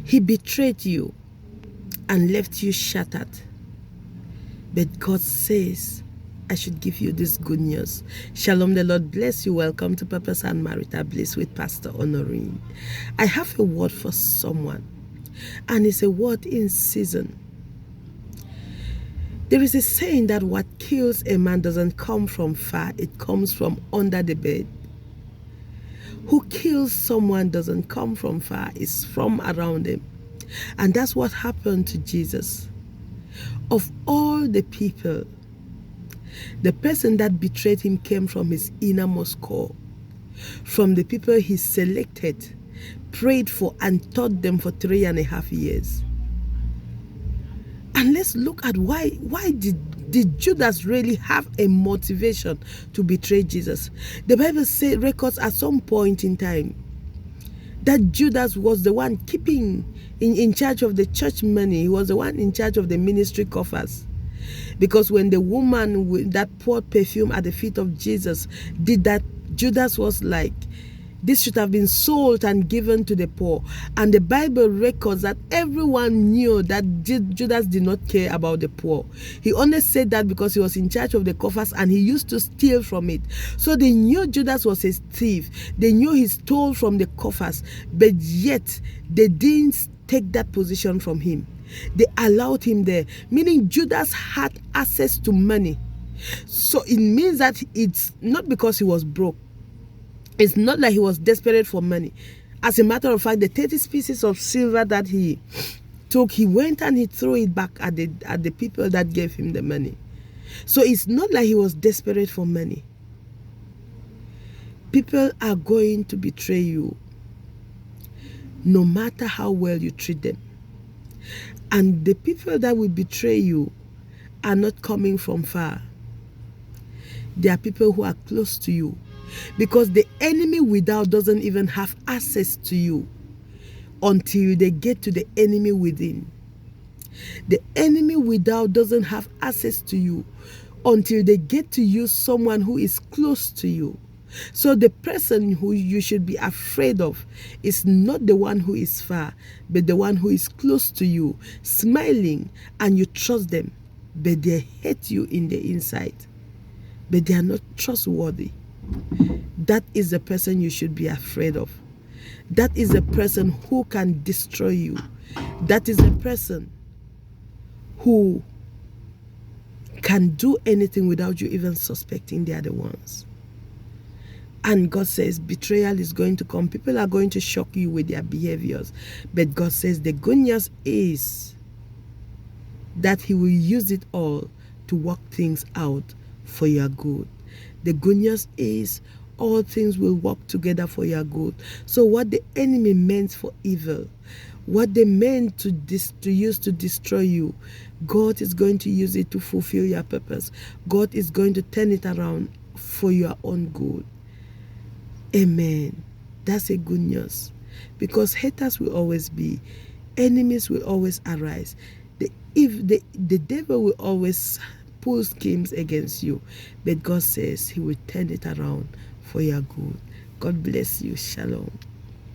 He betrayed you and left you shattered. But God says, I should give you this good news. Shalom, the Lord bless you. Welcome to Purpose and Marital Bliss with Pastor Honorine. I have a word for someone, and it's a word in season. There is a saying that what kills a man doesn't come from far, it comes from under the bed. Who kills someone doesn't come from far, it's from around him. And that's what happened to Jesus. Of all the people, the person that betrayed him came from his innermost core, from the people he selected, prayed for, and taught them for 3.5 years. And let's look at why did Judas really have a motivation to betray Jesus? The Bible records at some point in time that Judas was the one keeping in charge of the church money. He was the one in charge of the ministry coffers. Because when the woman that poured perfume at the feet of Jesus did that, Judas was like, this should have been sold and given to the poor. And the Bible records that everyone knew that Judas did not care about the poor. He only said that because he was in charge of the coffers and he used to steal from it. So they knew Judas was a thief. They knew he stole from the coffers, but yet they didn't take that position from him. They allowed him there, meaning Judas had access to money. So it means that it's not because he was broke. It's not like he was desperate for money. As a matter of fact, the 30 pieces of silver that he took, he went and he threw it back at the people that gave him the money. So it's not like he was desperate for money. People are going to betray you no matter how well you treat them. And the people that will betray you are not coming from far. They are people who are close to you. Because the enemy without doesn't even have access to you until they get to the enemy within. The enemy without doesn't have access to you until they get to use someone who is close to you. So the person who you should be afraid of is not the one who is far, but the one who is close to you, smiling, and you trust them, but they hate you in the inside, but they are not trustworthy. That is the person you should be afraid of. That is the person who can destroy you. That is the person who can do anything without you even suspecting they are the ones. And God says betrayal is going to come. People are going to shock you with their behaviors. But God says the good news is that He will use it all to work things out for your good. The good news is all things will work together for your good. So what the enemy meant for evil, what they meant to use to destroy you, God is going to use it to fulfill your purpose. God is going to turn it around for your own good. Amen. That's a good news. Because haters will always be, enemies will always arise. The devil will always pull schemes against you. But God says He will turn it around for your good. God bless you. Shalom.